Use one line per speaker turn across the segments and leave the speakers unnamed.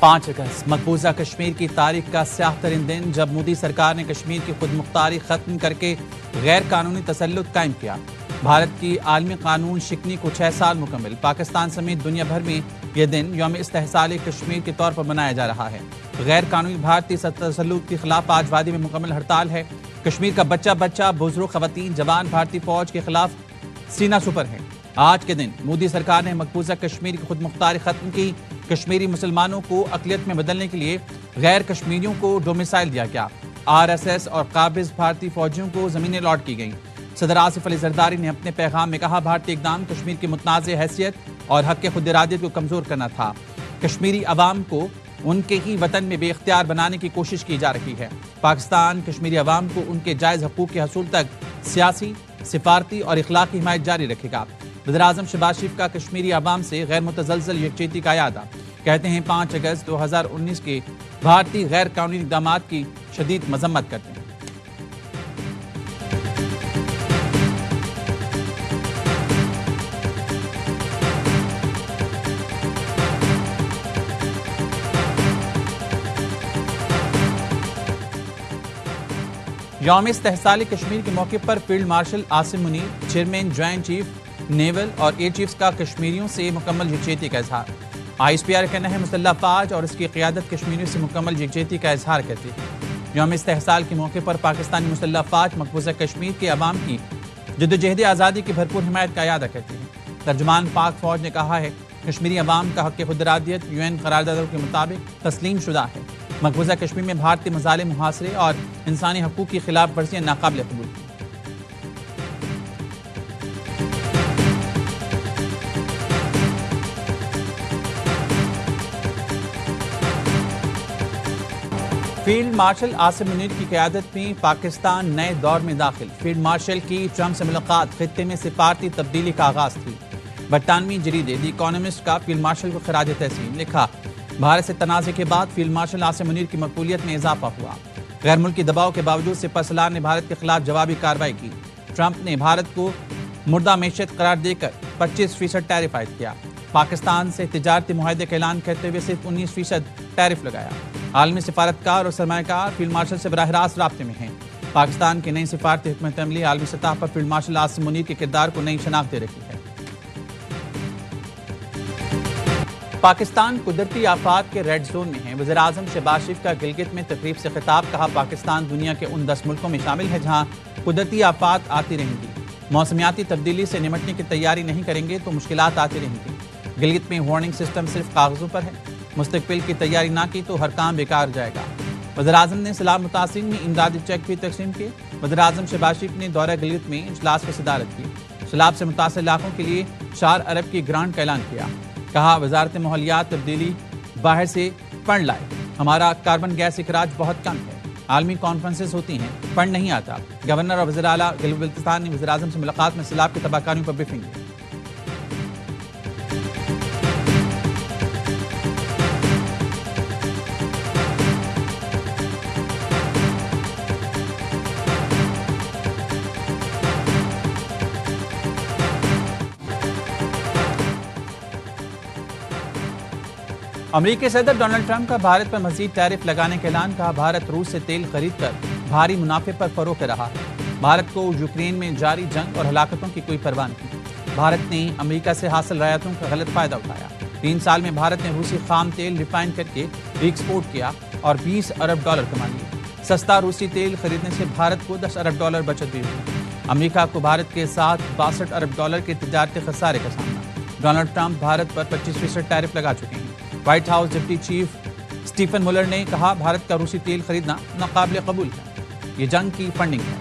5 अगस्त मकबूजा कश्मीर की तारीख का स्याह तरीन दिन, जब मोदी सरकार ने कश्मीर की खुद मुख्तारी खत्म करके गैर कानूनी तसल्लुत कायम किया। भारत की आलमी कानून शिकनी को 6 साल मुकम्मल। पाकिस्तान समेत दुनिया भर में यह दिन यौम इस्तेहसाल कश्मीर के तौर पर मनाया जा रहा है। गैर कानूनी भारतीय तसल्लुत के खिलाफ आज वादी में मुकम्मल हड़ताल है। कश्मीर का बच्चा बच्चा, बुजुर्ग, खवातीन, जवान भारतीय फौज के खिलाफ सीना सुपर है। आज के दिन मोदी सरकार ने मकबूजा कश्मीर की खुद मुख्तारी खत्म की। कश्मीरी मुसलमानों को अकलियत में बदलने के लिए गैर कश्मीरियों को डोमिसाइल दिया गया। RSS और काबिज भारतीय फौजियों को जमीनें लॉट की गईं। सदर आसिफ अली जरदारी ने अपने पैगाम में कहा, भारतीय इक़दाम कश्मीर की मुतनाज़ हैसियत और हक़ खुद इरादियत को कमजोर करना था। कश्मीरी अवाम को उनके ही वतन में बेख्तियार बनाने की कोशिश की जा रही है। पाकिस्तान कश्मीरी अवाम को उनके जायज़ हकूक़ के हसूल तक सियासी, सिफारती और इखलाकी हिमायत जारी रखेगा। वज़ीर-ए-आज़म शहबाज शरीफ का कश्मीरी अवाम से गैर मुतज़लज़ल यकजहती का यादा। कहते हैं 5 अगस्त 2019 के भारतीय गैर कानूनी इक़दाम की शदीद मजम्मत करते हैं। यौम इस्तेहसाल कश्मीर के मौके पर field marshal Asim Munir, chairman joint chief naval और एयर चीफ्स का कश्मीरियों से मुकम्मल यकजहती का इजहार। ISPR कहना है, मुसल्लह फ़ौज और इसकी क़ियादत कश्मीरियों से मुकम्मल यकजहती का इजहार करती है। यौम इस्तेहसाल के मौके पर पाकिस्तानी मुसल्लह फ़ौज मकबूजा कश्मीर के अवाम की जद्दोजहद आज़ादी की भरपूर हिमायत का यादा करती है। तर्जुमान पाक फ़ौज ने कहा है, कश्मीरी अवाम का हक़ खुद इरादियत UN करारदादों के मुताबिक तस्लीम शुदा है। मकबूजा कश्मीर में भारतीय मज़ालिम, मुहासरे और इंसानी हकूक़ की खिलाफ वर्जियाँ नाकाबिल कबूल हैं। फील्ड मार्शल आसिम मुनीर की क़यादत में पाकिस्तान नए दौर में दाखिल। फील्ड मार्शल की ट्रंप से मुलाकात, खित्ते में सिफारती तब्दीली का आगाज थी। बरतानवी जरीदे द इकोनॉमिस्ट का फील्ड मार्शल को खराज तहसीन। लिखा, भारत से तनाज़े के बाद फील्ड मार्शल आसिम मुनीर की मकबूलियत में इजाफा हुआ। गैर मुल्की दबाव के बावजूद सिपहसालार ने भारत के खिलाफ जवाबी कार्रवाई की। ट्रंप ने भारत को मुर्दा मैशत करार देकर 25% टैरिफ आयद किया। पाकिस्तान से तिजारती मुआहदे का ऐलान करते हुए सिर्फ 19% टैरिफ लगाया। आलमी सिफारतकार और सरमायाकार फील्ड मार्शल से बराह रास्त राब्ते में हैं। पाकिस्तान की नई सिफारती हिकमत अमली आलमी सतह पर फील्ड मार्शल आसिम मुनीर के किरदार को नई शनाख्त दे रही है। पाकिस्तान कुदरती आफात के रेड जोन में है। वज़ीर-ए-आज़म शहबाज शरीफ का गिलगित में तकरीब से खिताब। कहा, पाकिस्तान दुनिया के उन 10 मुल्कों में शामिल है जहां कुदरती आफात आती रहेंगी। मौसमियाती तब्दीली से निमटने की तैयारी नहीं करेंगे तो मुश्किलात आती रहेंगी। गिलगित में वार्निंग सिस्टम सिर्फ कागजों पर है। मुस्तकबिल की तैयारी ना की तो हर काम बेकार जाएगा। वज़ीर-ए-आज़म ने सैलाब मुतासिरीन में इमदादी चेक भी तकसीम किए। वज़ीर-ए-आज़म शहबाज शरीफ ने दौरा गिलगित में इजलास की सदारत की। सैलाब से मुतासिर इलाकों के लिए 4 अरब की ग्रांट का ऐलान किया। कहा, वजारत माहौलियात तब्दीली बाहर से फंड लाए। हमारा कार्बन गैस इखराज बहुत कम है। आलमी कॉन्फ्रेंसेस होती हैं, फंड नहीं आता। गवर्नर और वज़ीर आला गिलगित-बल्तिस्तान ने वज़ीर-ए-आज़म से मुलाकात में सैलाब की तबाहकारियों पर ब्रीफिंग दी। अमेरिकी सदर डोनाल्ड ट्रंप का भारत पर मजीद टैरिफ लगाने का ऐलान। कहा, भारत रूस से तेल खरीद कर भारी मुनाफे पर फरोख कर रहा है। भारत को यूक्रेन में जारी जंग और हलाकतों की कोई परवाह नहीं। भारत ने अमेरिका से हासिल रायतों का गलत फायदा उठाया। 3 साल में भारत ने रूसी खाम तेल रिफाइन करके एक्सपोर्ट किया और $20 अरब कमा लिए। सस्ता रूसी तेल खरीदने से भारत को $10 अरब बचत भी हुई। अमेरिका को भारत के साथ $62 अरब के तिजारती खसारे का सामना। डोनाल्ड ट्रंप भारत पर 25% टैरिफ लगा चुके हैं। White House deputy chief Stephen Miller ने कहा, भारत का रूसी तेल खरीदना नाकाबिल कबूल है। ये जंग की फंडिंग है।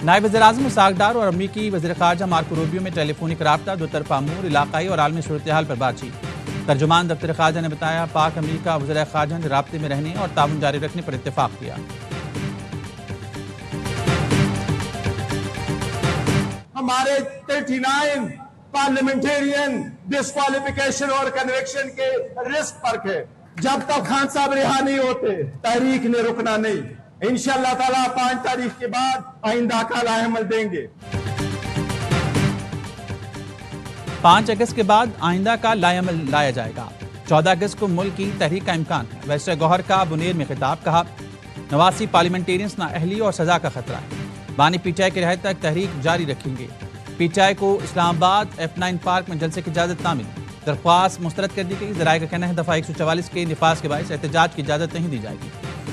नायब वज़ीर-ए-आज़म सागदार और अमरीकी वज़ीर ख़ारजा मार्को रूबियो में टेलीफोनिक राब्ता, दो तरफ़ा अमूर, इलाक़ाई और आलमी सूरत-ए-हाल पर बातचीत। तर्जुमान दफ्तर ख़ारजा ने बताया, पाक अमरीका वज़ीर ख़ारजा ने राब्ते में रहने और ताउन जारी रखने पर इत्तेफ़ाक़ किया।
हमारे 39 पार्लियामेंटेरियन डिस्क्वालिफिकेशन और कन्विक्शन के रिस्क पर थे। जब तक खान साहब रिहा नहीं होते, तहरीक ने रुकना नहीं। इंशाअल्लाह ताला 5 तारीख के बाद आइंदा का लाएअमल देंगे।
5 अगस्त के बाद आइंदा का लाएअमल लाया जाएगा। 14 अगस्त को मुल्क की तहरीक का इम्कान है। वैसे गौहर का बुनेर में खिताब, कहा 89 पार्लियामेंटेरियंस नाअहली और सजा का खतरा है। बानी पीटीआई की रिहाई तक तहरीक जारी रखेंगे। पीटीआई को इस्लामाबाद F9 पार्क में जलसे की इजाजत ना मिली, दरख्वास्त मुस्तरद कर दी गई। जराये का कहना है दफा 144 के निफाज के बायस एहतजाज की इजाजत नहीं दी जाएगी।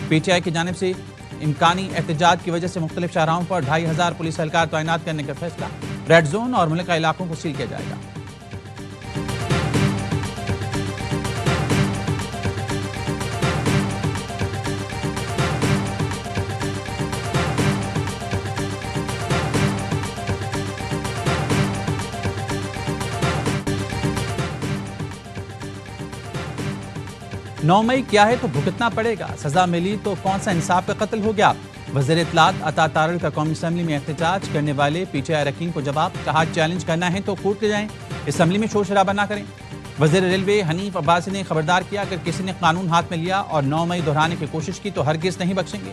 पीटीआई की जानिब से इम्कानी एहतजाज की वजह से मुख्तलिफ शाहराहों पर 2500 पुलिस एहलकार तैनात करने का फैसला। रेड जोन और मुल्का इलाकों को सील किया जाएगा। नौ मई क्या है तो भुगतना पड़ेगा, सजा मिली तो कौन सा इंसाफ का कत्ल हो गया। वज़ीर इत्तलात अता तारड़ का कौमी असम्बली में एहतजाज करने वाले पीटीआई अरकान को जवाब, कहा चैलेंज करना है तो कूद के जाएं, असम्बली में शोर शराबा ना करें। वज़ीर रेलवे हनीफ अब्बासी ने खबरदार किया, अगर किसी ने कानून हाथ में लिया और 9 मई दोहराने की कोशिश की तो हरगिज़ नहीं बख्शेंगे।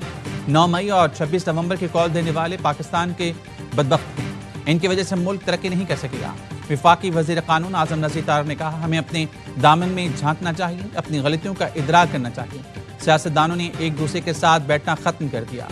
9 मई और 26 नवंबर की कॉल देने वाले पाकिस्तान के बदबख्त हैं, इनकी वजह से मुल्क तरक्की नहीं कर सकेगा। विफाकी वज़ीर कानून आज़म नज़ीर तारड़ ने कहा, हमें अपने दामन में झांकना चाहिए, अपनी गलतियों का इदराक करना चाहिए। सियासतदानों ने एक दूसरे के साथ बैठना खत्म कर दिया।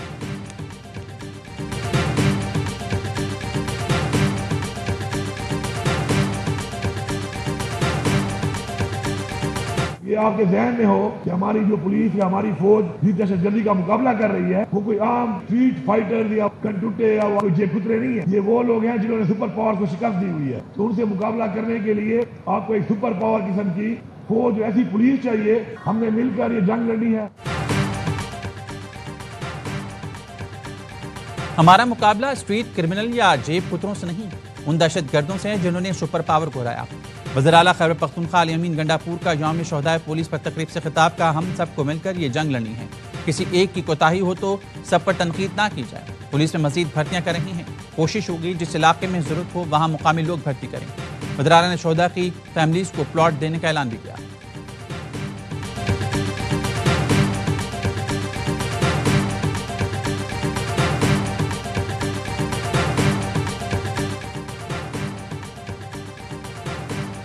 ये आपके जहन में हो कि हमारी जो पुलिस या हमारी फौज जिस दहशतगर्दी का मुकाबला कर रही है वो कोई आम स्ट्रीट फाइटर या कंटुटे या कोई जेबुतरे नहीं है। ये वो लोग हैं जिन्होंने सुपर पावर को शिकस्त दी हुई है। तो उनसे मुकाबला करने के लिए आपको एक सुपर पावर किस्म की फौज, ऐसी पुलिस चाहिए। हमने मिलकर ये जंग लड़ी है।
हमारा मुकाबला स्ट्रीट क्रिमिनल या जेब पुत्रों से नहीं, उन दहशतगर्दों से है जिन्होंने सुपर पावर को हराया। वज़ीर आला खैबर पख्तूनख्वा अली अमीन गंडापुर का यौम शोहदाए पुलिस पर तकरीब से खिताब, का हम सबको मिलकर ये जंग लड़नी है। किसी एक की कोताही हो तो सब पर तनकीद ना की जाए। पुलिस में मजीद भर्तियां कर रही हैं, कोशिश होगी जिस इलाके में जरूरत हो वहाँ मुकामी लोग भर्ती करें। वज़ीर आला ने शोहदा की फैमिलीज को प्लॉट देने का ऐलान भी किया।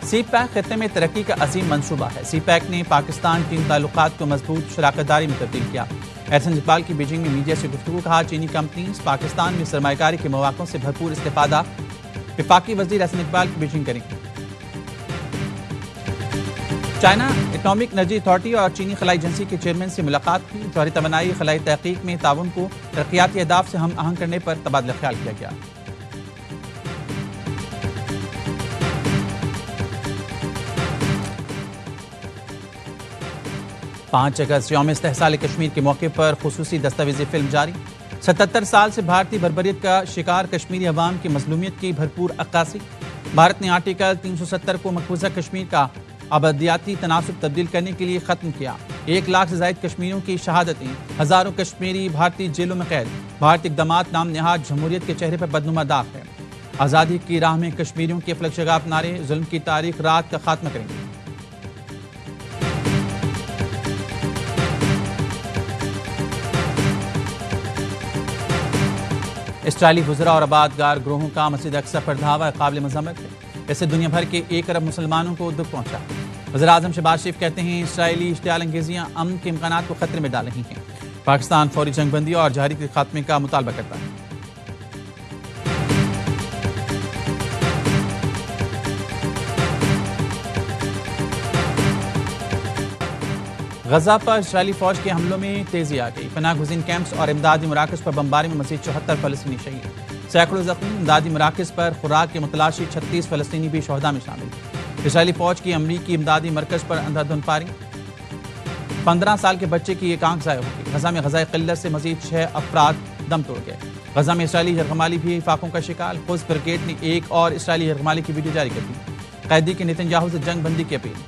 सी-पैक खित्ते में तरक्की का अजीम मंसूबा है। सी-पैक ने पाकिस्तान चीन ताल्लुकात को मजबूत शराकतदारी में तब्दील किया। एहसन इकबाल की बीजिंग में मीडिया से गुफ्तगू, कहा चीनी कंपनीज पाकिस्तान में सरमायाकारी के मौक़ों से भरपूर इस्तेफादा। वफाकी वज़ीर एहसन इकबाल की बीजिंग करेंगे। चाइना एटॉमिक एनर्जी अथॉरिटी और चीनी खलाई एजेंसी के चेयरमैन से मुलाकात की। जौहरी तवानाई खलाई तहकीक में ताउन को तरक्याती अहदाफ से हम आहंग करने पर तबादला ख्याल किया गया। 5 अगस्त यौम इस्तेहसाल कश्मीर के मौके पर खुसूसी दस्तावेजी फिल्म जारी। 77 साल से भारतीय बर्बरियत का शिकार कश्मीरी अवाम की मजलूमियत की भरपूर अक्कासी। भारत ने आर्टिकल 370 को मकबूजा कश्मीर का आबादियाती तनासुब तब्दील करने के लिए खत्म किया। 1 लाख से ज़ायद कश्मीरियों की शहादतें, हजारों कश्मीरी भारतीय जेलों में कैद। भारतीय इक़दामात नाम निहाद जमहूरियत के चेहरे पर बदनुमा दाग है। आज़ादी की राह में कश्मीरियों के फलकशगाफ नारे जुल्म की तारीख रात का खात्मा करेंगे। इसराइली वज़रा और आबादगार ग्रोहों का मस्जिद अक्सा पर धावा काबिल मज़म्मत है। इससे दुनिया भर के 1 अरब मुसलमानों को दुख पहुंचा। वज़ीर आज़म शहबाज शरीफ कहते हैं इसराइली इश्तियाल अंगेजियां अमन के इम्कानात को खतरे में डाल रही हैं। पाकिस्तान फौरी जंगबंदी और जहरी के खात्मे का मुतालबा करता है। गजा पर इसराइली फौज के हमलों में तेजी आ गई। पनाह गुज़ीन कैंप्स और इमदादी मराकज़ पर बमबारी में मज़ीद 74 फ़लस्तीनी शहीद, सैकड़ों ज़ख्मी। इमदादी मराकज़ पर खुराक के मुतलाशी 36 फ़लस्तीनी भी शहदा में शामिल। इसराइली फौज की अमरीकी इमदादी मरकज़ पर अंधाधुंध फायरिंग। 15 साल के बच्चे की एक आंख ज़ाया हो गई। गजा में गज़ाए क़िल्लत से मज़ीद 6 अफराद दम तोड़ गए। गजा में इसराइली यरगमाली भी फाकों का शिकार। क़ुद्स ब्रिगेड ने एक और इसराइली यरगमाली की वीडियो जारी कर दी। कैदी की नेतन्याहू से जंग बंदी की अपील।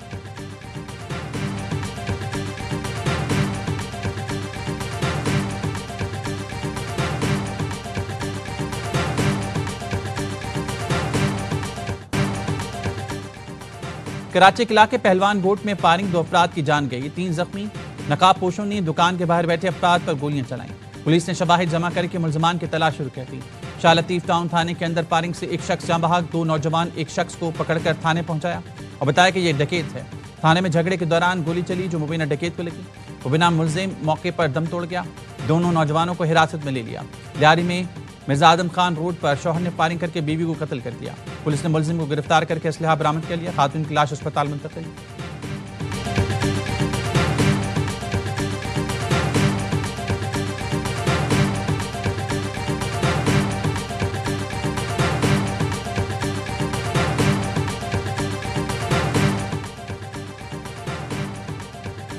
कराची किला के पहलवान बोट में फायरिंग, 2 अफराद की जान गई, 3 जख्मी। नकाब पोशों ने दुकान के बाहर बैठे अफराद पर गोलियां चलाई। पुलिस ने शवाहिद जमा करके मुलजमान की तलाश शुरू कर दी। शाह लतीफ टाउन थाने के अंदर फायरिंग से एक शख्स जाँ बहक, 2 नौजवान एक शख्स को पकड़कर थाने पहुंचाया और बताया कि यह डकैत है। थाने में झगड़े के दौरान गोली चली जो मुबीना डकैत को लगी। मुबीना मुलजिम मौके पर दम तोड़ गया। दोनों नौजवानों को हिरासत में ले लिया। लियारी में मिर्जा आदम खान रोड पर शौहर ने फायरिंग करके बीवी को कत्ल कर दिया। पुलिस ने मुलजिम को गिरफ्तार करके असलहा बरामद कर लिया। खातून की लाश अस्पताल मुंतकिल।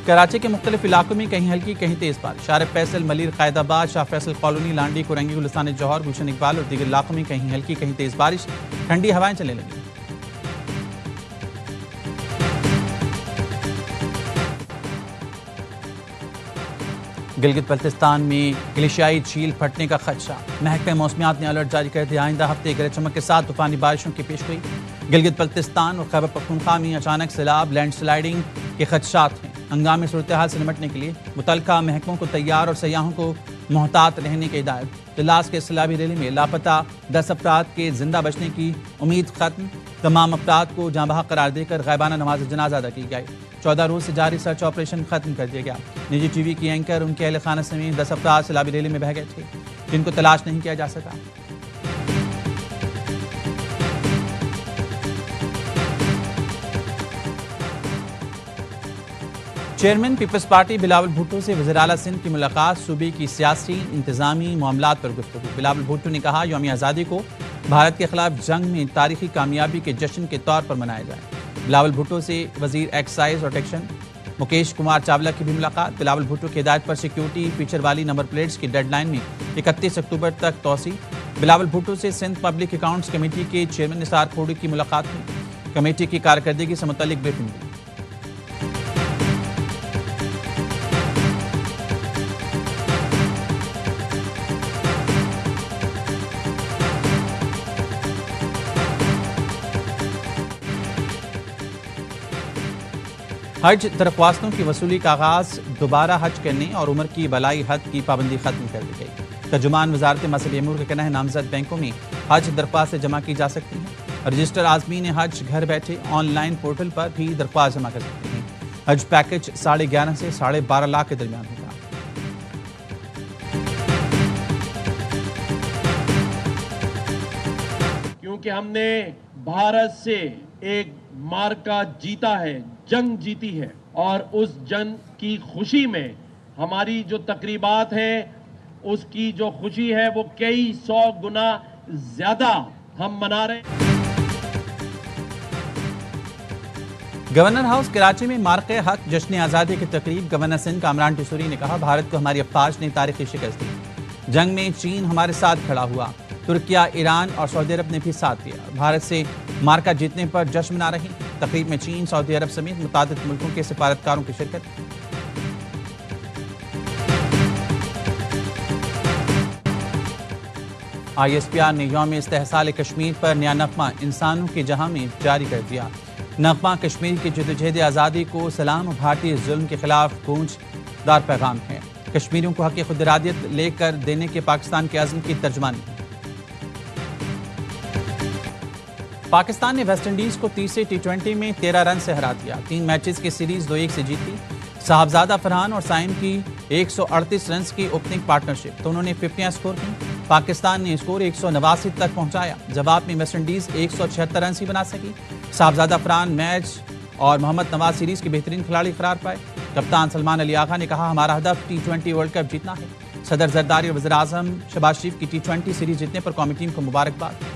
कराची के मुख्तलिफ इलाकों में कहीं हल्की कहीं तेज बारिश। आरिफ फैसल, मलिर, कैदाबाद, शाह फैसल कॉलोनी, लांडी, कुरंगी, गुलिस्तान जौहर, गुलशन इकबाल और दीगर इलाकों में कहीं हल्की कहीं तेज बारिश। ठंडी हवाएं चलने लगी। गिलगित बल्तिस्तान में ग्लेशियाई झील फटने का खदशा। महकमे मौसमियात ने अलर्ट जारी कर दिया। आइंदा हफ्ते गरज चमक के साथ तूफानी बारिशों की पेशगोई। गिलगित बल्तिस्तान और खैबर पख्तूनख्वा में अचानक सैलाब, लैंडस्लाइडिंग के खदशात हैं। हंगामी सूरत हाल से निपटने के लिए मुतल्लिका महकमों को तैयार और सयाहों को मोहतात रहने की हिदायत। इजलास के सैलाबी रैली में लापता 10 अफराद के जिंदा बचने की उम्मीद खत्म। तमाम अफराद को जाँ बहक करार देकर गैबाना नमाज जनाजा अदा की गई। 14 रोज से जारी सर्च ऑपरेशन खत्म कर दिया गया। निजी टीवी की एंकर, उनके अहल खाना समेत 10 अफराद सैलाबी रैली में बह गए थे जिनको तलाश नहीं किया जा सका। Chairman peoples party Bilawal Bhutto से वज़ीर आला सिंध की मुलाकात। सूबे की सियासी इंतजामी मामलात पर गुफ्तगू। बिलावल भुट्टो ने कहा यौम आज़ादी को भारत के खिलाफ जंग में तारीखी कामयाबी के जश्न के तौर पर मनाया जाए। बिलावल भुट्टो से वजीर एक्साइज और टैक्सन मुकेश कुमार चावला की भी मुलाकात। बिलावल भुट्टो की हिदायत पर सिक्योरिटी फीचर वाली नंबर प्लेट्स की डेडलाइन में 31 अक्टूबर तक तोसी। बिलावल भुट्टो से सिंध पब्लिक अकाउंट्स कमेटी के चेयरमैन निसार खोड़ी की मुलाकात हुई। कमेटी की कारकर्दगी से मुतल्लिक ब्रीफिंग दी। हज दरख्वास्तों की वसूली का आगाज। दोबारा हज करने और उम्र की बलाई हद की पाबंदी खत्म कर दी गई। तर्जुमान वजारत मसली अमूर का कहना है नामजद बैंकों में हज दरख्वास्त जमा की जा सकती हैं। रजिस्टर आज़मीन हज घर बैठे ऑनलाइन पोर्टल पर भी दरख्वास्त जमा कर सकते हैं। हज पैकेज 11.5 से 12.5 लाख के दरमियान होगा।
क्योंकि हमने भारत से एक मार्का जीता है, जंग जीती है, और उस जंग की खुशी में हमारी जो तकरीबात है उसकी जो खुशी है वो कई 100 गुना ज्यादा हम मना रहे हैं।
गवर्नर हाउस कराची में मार्के हक जश्न आज़ादी की तकरीब। गवर्नर सिंध कामरान टिसूरी ने कहा भारत को हमारी अफवाज ने तारीखी शिकस्त दी। जंग में चीन हमारे साथ खड़ा हुआ। तुर्किया, ईरान और सऊदी अरब ने भी साथ दिया। भारत से मार्का जीतने पर जश्न मना रही। तकरीब में चीन, सऊदी अरब समेत मुतादिद मुल्कों के सफारतकारों की शिरकत। ISPR ने यौम इस्तेहसाल कश्मीर पर नया नगमा इंसानों के जहां में जारी कर दिया। नगमा कश्मीर की जदोजहद आज़ादी को सलाम, भारतीय जुल्म के खिलाफ गूंजदार पैगाम है। कश्मीरियों को हक़ खुद इरादियत लेकर देने के पाकिस्तान के अज़्म की तर्जमानी। पाकिस्तान ने वेस्टइंडीज को तीसरे T20 में 13 रन से हरा दिया। 3 मैचेस की सीरीज 2-1 से जीती। साहबजादा फरहान और साइम की 138 रन की ओपनिंग पार्टनरशिप, दोनों ने 50 स्कोर की। पाकिस्तान ने स्कोर 189 तक पहुंचाया। जवाब में वेस्टइंडीज 176 रन ही बना सकी। साहबजादा फरहान मैच और मोहम्मद नवाज सीरीज के बेहतरीन खिलाड़ी करार पाए। कप्तान सलमान अली आगा ने कहा हमारा हदफ T20 वर्ल्ड कप जीतना है। सदर जरदारी और वज़ीर आज़म शहबाज शरीफ की T20 सीरीज जीतने पर कौमी टीम को मुबारकबाद।